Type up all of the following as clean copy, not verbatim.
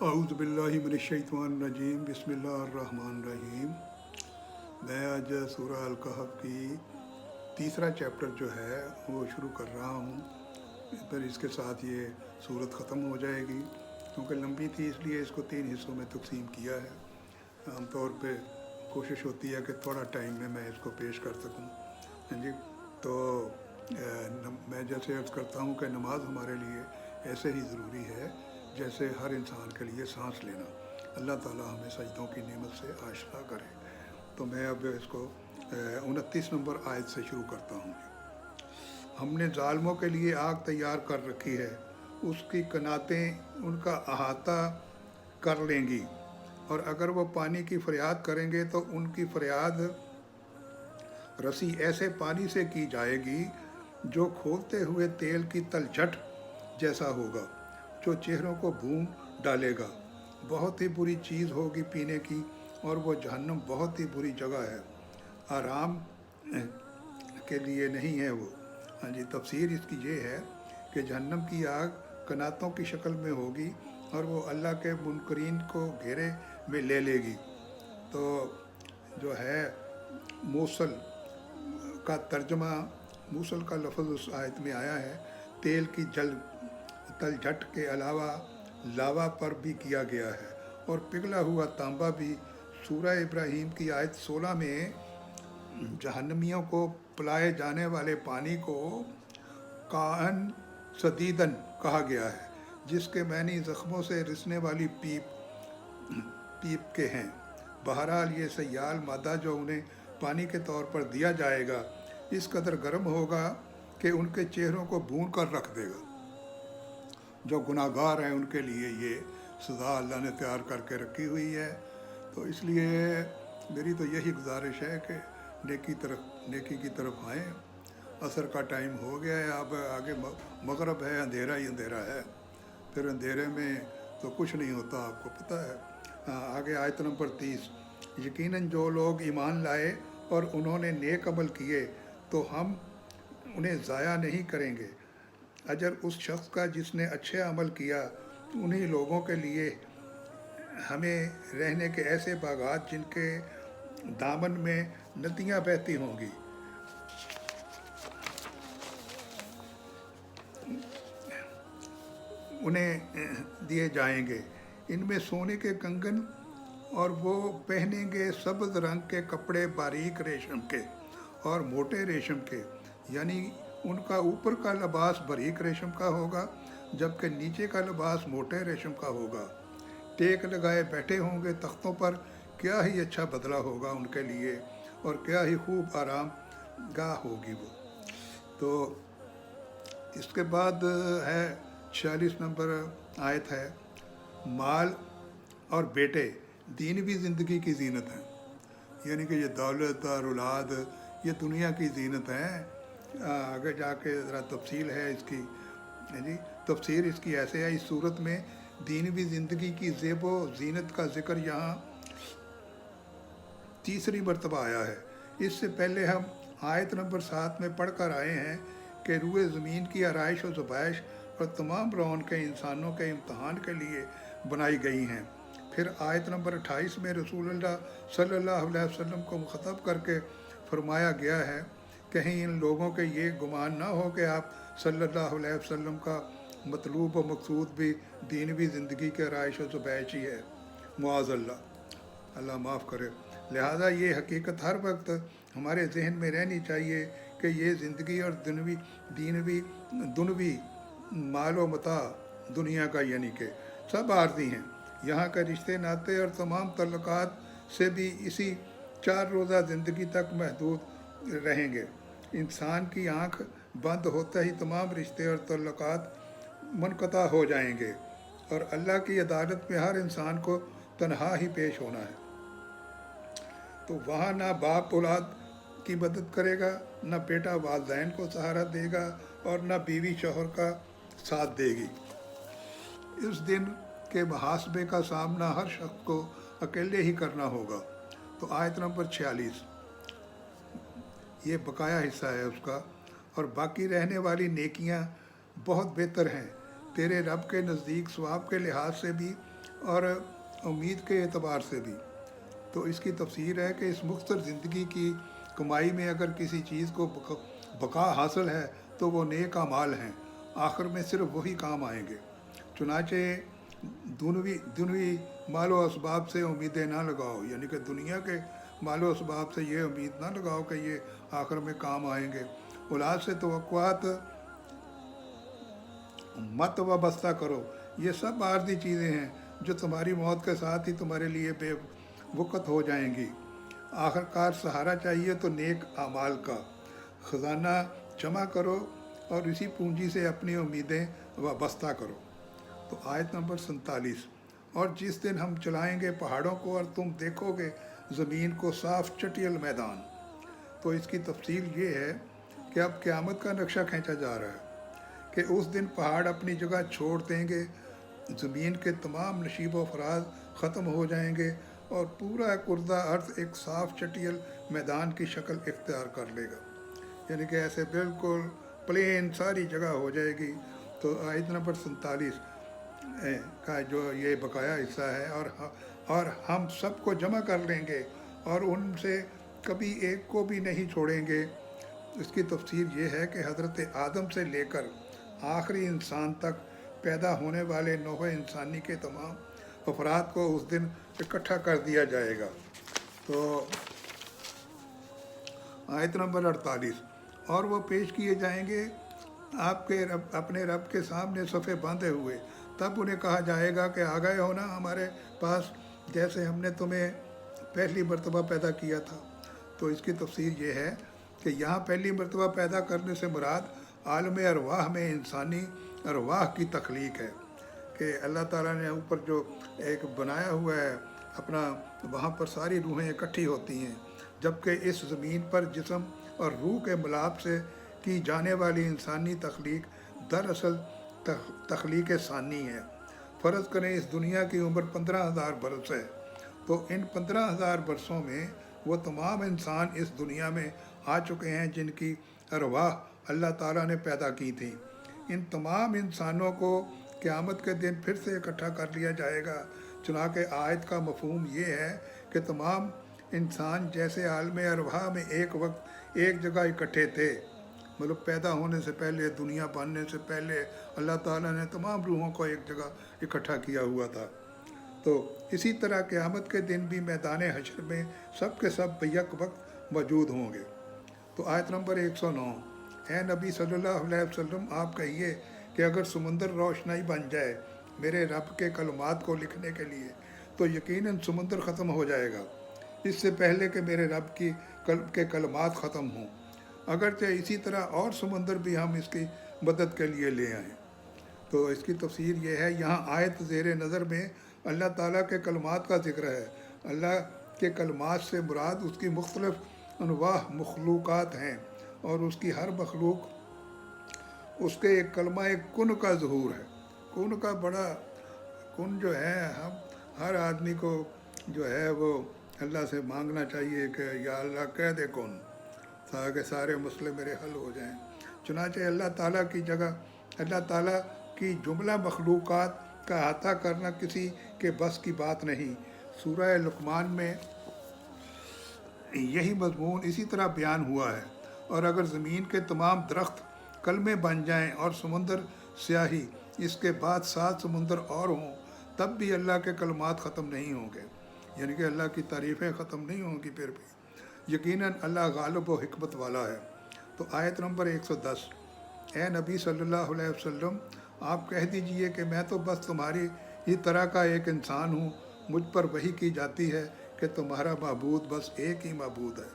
اعوذ باللہ من الشیطان الرجیم بسم اللہ الرحمن الرحیم۔ میں آج سورہ الکہف کی تیسرا چیپٹر جو ہے وہ شروع کر رہا ہوں، پھر اس کے ساتھ یہ صورت ختم ہو جائے گی کیونکہ لمبی تھی، اس لیے اس کو 3 حصوں میں تقسیم کیا ہے۔ عام طور پہ کوشش ہوتی ہے کہ تھوڑا ٹائم میں اس کو پیش کر سکوں۔ جی تو میں جیسے عرض کرتا ہوں کہ نماز ہمارے لیے ایسے ہی ضروری ہے جیسے ہر انسان کے لیے سانس لینا۔ اللہ تعالیٰ ہمیں سجدوں کی نعمت سے آشنا کرے۔ تو میں اب اس کو 29 نمبر آیت سے شروع کرتا ہوں۔ ہم نے ظالموں کے لیے آگ تیار کر رکھی ہے، اس کی کناتیں ان کا احاطہ کر لیں گی، اور اگر وہ پانی کی فریاد کریں گے تو ان کی فریاد رسی ایسے پانی سے کی جائے گی جو کھولتے ہوئے تیل کی تلچھٹ جیسا ہوگا، جو چہروں کو بھون ڈالے گا۔ بہت ہی بری چیز ہوگی پینے کی، اور وہ جہنم بہت ہی بری جگہ ہے، آرام کے لیے نہیں ہے وہ۔ جی تفسیر اس کی یہ ہے کہ جہنم کی آگ کناتوں کی شکل میں ہوگی اور وہ اللہ کے منکرین کو گھیرے میں لے لے گی۔ تو جو ہے موصل کا ترجمہ، موصل کا لفظ اس آیت میں آیا ہے، تیل کی تلجھٹ کے علاوہ لاوا پر بھی کیا گیا ہے، اور پگھلا ہوا تانبا بھی۔ سورہ ابراہیم کی آیت 16 میں جہنمیوں کو پلائے جانے والے پانی کو کاہن سدیدن کہا گیا ہے، جس کے معنی زخموں سے رسنے والی پیپ کے ہیں۔ بہرحال یہ سیال مادہ جو انہیں پانی کے طور پر دیا جائے گا اس قدر گرم ہوگا کہ ان کے چہروں کو بھون کر رکھ دے گا۔ جو گناہ گار ہیں ان کے لیے یہ سزا اللہ نے تیار کر کے رکھی ہوئی ہے۔ تو اس لیے میری تو یہی گزارش ہے کہ نیکی کی طرف آئیں۔ عصر کا ٹائم ہو گیا ہے، اب آگے مغرب ہے، اندھیرا ہی اندھیرا ہے، پھر اندھیرے میں تو کچھ نہیں ہوتا، آپ کو پتہ ہے۔ آگے آیت نمبر 30۔ یقیناً جو لوگ ایمان لائے اور انہوں نے نیک عمل کیے تو ہم انہیں ضائع نہیں کریں گے۔ اجر اس شخص کا جس نے اچھے عمل کیا، انہی لوگوں کے لیے ہمیں رہنے کے ایسے باغات جن کے دامن میں ندیاں بہتی ہوں گی، انہیں دیے جائیں گے۔ ان میں سونے کے کنگن، اور وہ پہنیں گے سبز رنگ کے کپڑے، باریک ریشم کے اور موٹے ریشم کے، یعنی ان کا اوپر کا لباس باریک ریشم کا ہوگا جبکہ نیچے کا لباس موٹے ریشم کا ہوگا۔ ٹیک لگائے بیٹھے ہوں گے تختوں پر، کیا ہی اچھا بدلہ ہوگا ان کے لیے، اور کیا ہی خوب آرام گاہ ہوگی وہ۔ تو اس کے بعد ہے 46 نمبر آیت ہے، مال اور بیٹے دینوی زندگی کی زینت ہیں، یعنی کہ یہ دولت اور اولاد یہ دنیا کی زینت ہیں۔ آگے جا کے ذرا تفصیل ہے اس کی۔ جی تفسیر اس کی ایسے ہے، اس صورت میں دینوی زندگی کی زیب و زینت کا ذکر یہاں تیسری مرتبہ آیا ہے۔ اس سے پہلے ہم آیت نمبر 7 میں پڑھ کر آئے ہیں کہ روئے زمین کی آرائش و زبائش اور تمام رونقیں انسانوں کے امتحان کے لیے بنائی گئی ہیں۔ پھر آیت نمبر 28 میں رسول اللہ صلی اللہ علیہ وسلم کو مخاطب کر کے فرمایا گیا ہے، کہیں ان لوگوں کے یہ گمان نہ ہو کہ آپ صلی اللہ علیہ وسلم کا مطلوب و مقصود بھی دینوی زندگی کے آرائش و زبائش ہی ہے، معاذ اللہ، اللہ معاف کرے۔ لہٰذا یہ حقیقت ہر وقت ہمارے ذہن میں رہنی چاہیے کہ یہ زندگی اور دنوی مال و متاع دنیا کا یعنی کہ سب عارضی ہیں۔ یہاں کے رشتے ناطے اور تمام تعلقات سے بھی اسی 4 روزہ زندگی تک محدود رہیں گے۔ انسان کی آنکھ بند ہوتے ہی تمام رشتے اور تعلقات منقطع ہو جائیں گے، اور اللہ کی عدالت میں ہر انسان کو تنہا ہی پیش ہونا ہے۔ تو وہاں نہ باپ اولاد کی مدد کرے گا، نہ بیٹا والدین کو سہارا دے گا، اور نہ بیوی شوہر کا ساتھ دے گی۔ اس دن کے محاسبے کا سامنا ہر شخص کو اکیلے ہی کرنا ہوگا۔ تو آیت نمبر 46 یہ بقایا حصہ ہے اس کا، اور باقی رہنے والی نیکیاں بہت بہتر ہیں تیرے رب کے نزدیک ثواب کے لحاظ سے بھی اور امید کے اعتبار سے بھی۔ تو اس کی تفسیر ہے کہ اس مختصر زندگی کی کمائی میں اگر کسی چیز کو بقا حاصل ہے تو وہ نیک اعمال ہیں، آخر میں صرف وہی کام آئیں گے۔ چنانچہ دنوی مال و اسباب سے امیدیں نہ لگاؤ، یعنی کہ دنیا کے مال و اسباب سے یہ امید نہ لگاؤ کہ یہ آخر میں کام آئیں گے۔ اولاد سے توقعات مت وابستہ کرو، یہ سب عارضی چیزیں ہیں جو تمہاری موت کے ساتھ ہی تمہارے لیے بے وقت ہو جائیں گی۔ آخر کار سہارا چاہیے تو نیک اعمال کا خزانہ جمع کرو اور اسی پونجی سے اپنی امیدیں وابستہ کرو۔ تو آیت نمبر 47، اور جس دن ہم چلائیں گے پہاڑوں کو اور تم دیکھو گے زمین کو صاف چٹیل میدان۔ تو اس کی تفصیل یہ ہے کہ اب قیامت کا نقشہ کھینچا جا رہا ہے کہ اس دن پہاڑ اپنی جگہ چھوڑ دیں گے، زمین کے تمام نشیب و فراز ختم ہو جائیں گے اور پورا کردہ ارض ایک صاف چٹیل میدان کی شکل اختیار کر لے گا، یعنی کہ ایسے بالکل پلین ساری جگہ ہو جائے گی۔ تو آیت نمبر 47 کا جو یہ بقایا حصہ ہے، اور ہم سب کو جمع کر لیں گے اور ان سے کبھی ایک کو بھی نہیں چھوڑیں گے۔ اس کی تفسیر یہ ہے کہ حضرت آدم سے لے کر آخری انسان تک پیدا ہونے والے نوع انسانی کے تمام افراد کو اس دن اکٹھا کر دیا جائے گا۔ تو آیت نمبر 48، اور وہ پیش کیے جائیں گے آپ کے رب اپنے رب کے سامنے صفے باندھے ہوئے، تب انہیں کہا جائے گا کہ آ گئے ہو نا ہمارے پاس جیسے ہم نے تمہیں پہلی مرتبہ پیدا کیا تھا۔ تو اس کی تفسیر یہ ہے کہ یہاں پہلی مرتبہ پیدا کرنے سے مراد عالم ارواح میں انسانی ارواح کی تخلیق ہے، کہ اللہ تعالیٰ نے اوپر جو ایک بنایا ہوا ہے اپنا، وہاں پر ساری روحیں اکٹھی ہوتی ہیں، جبکہ اس زمین پر جسم اور روح کے ملاپ سے کی جانے والی انسانی تخلیق دراصل تخلیق ثانی ہے۔ فرض کریں اس دنیا کی عمر 15,000 برس ہے، تو ان 15,000 برسوں میں وہ تمام انسان اس دنیا میں آ چکے ہیں جن کی ارواح اللہ تعالیٰ نے پیدا کی تھی۔ ان تمام انسانوں کو قیامت کے دن پھر سے اکٹھا کر لیا جائے گا، چنانکہ آیت کا مفہوم یہ ہے کہ تمام انسان جیسے عالم ارواح میں ایک وقت ایک جگہ اکٹھے تھے، مطلب پیدا ہونے سے پہلے، دنیا بننے سے پہلے اللہ تعالیٰ نے تمام روحوں کو ایک جگہ اکٹھا کیا ہوا تھا۔ تو اسی طرح قیامت کے دن بھی میدان حشر میں سب کے سب یک وقت موجود ہوں گے۔ تو آیت نمبر 109، اے نبی صلی اللہ علیہ وسلم آپ کہیے کہ اگر سمندر روشنائی بن جائے میرے رب کے کلمات کو لکھنے کے لیے تو یقیناً سمندر ختم ہو جائے گا اس سے پہلے کہ میرے رب کے کلمات ختم ہوں، اگرچہ اسی طرح اور سمندر بھی ہم اس کی مدد کے لیے لے آئیں۔ تو اس کی تفسیر یہ ہے، یہاں آیت زیر نظر میں اللہ تعالیٰ کے کلمات کا ذکر ہے۔ اللہ کے کلمات سے مراد اس کی مختلف انواع مخلوقات ہیں، اور اس کی ہر مخلوق اس کے ایک کلمہ ایک کن کا ظہور ہے۔ کن کا بڑا کن جو ہے، ہم ہر آدمی کو جو ہے وہ اللہ سے مانگنا چاہیے کہ یا اللہ کہہ دے کن، تاکہ سارے مسئلے میرے حل ہو جائیں۔ چنانچہ اللہ تعالیٰ کی جگہ اللہ تعالیٰ کی جملہ مخلوقات کا احاطہ کرنا کسی کے بس کی بات نہیں۔ سورہ لقمان میں یہی مضمون اسی طرح بیان ہوا ہے۔ اور اگر زمین کے تمام درخت کلمے بن جائیں اور سمندر سیاہی، اس کے بعد 7 سمندر اور ہوں، تب بھی اللہ کے کلمات ختم نہیں ہوں گے، یعنی کہ اللہ کی تعریفیں ختم نہیں ہوں گی پھر بھی۔ یقیناً اللہ غالب و حکمت والا ہے۔ تو آیت نمبر 110، اے نبی صلی اللہ علیہ وسلم آپ کہہ دیجئے کہ میں تو بس تمہاری ہی طرح کا ایک انسان ہوں، مجھ پر وحی کی جاتی ہے کہ تمہارا معبود بس ایک ہی معبود ہے۔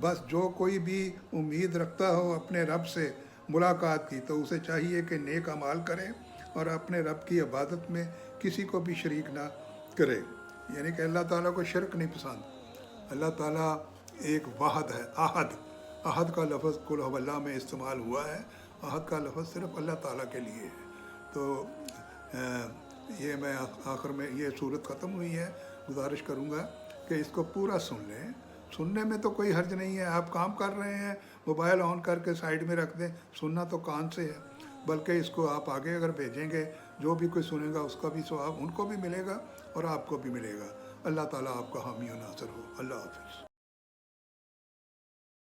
بس جو کوئی بھی امید رکھتا ہو اپنے رب سے ملاقات کی تو اسے چاہیے کہ نیک اعمال کرے اور اپنے رب کی عبادت میں کسی کو بھی شریک نہ کرے، یعنی کہ اللہ تعالیٰ کو شرک نہیں پسند۔ اللہ تعالیٰ ایک واحد ہے، احد کا لفظ قل هو اللہ میں استعمال ہوا ہے، احد کا لفظ صرف اللہ تعالیٰ کے لیے ہے۔ تو یہ میں آخر میں یہ صورت ختم ہوئی ہے، گزارش کروں گا کہ اس کو پورا سن لیں۔ سننے میں تو کوئی حرج نہیں ہے، آپ کام کر رہے ہیں موبائل آن کر کے سائیڈ میں رکھ دیں، سننا تو کان سے ہے، بلکہ اس کو آپ آگے اگر بھیجیں گے جو بھی کوئی سنے گا اس کا بھی ثواب ان کو بھی ملے گا اور آپ کو بھی ملے گا۔ اللہ تعالیٰ آپ کا حامی و ناصر ہو۔ اللہ حافظ۔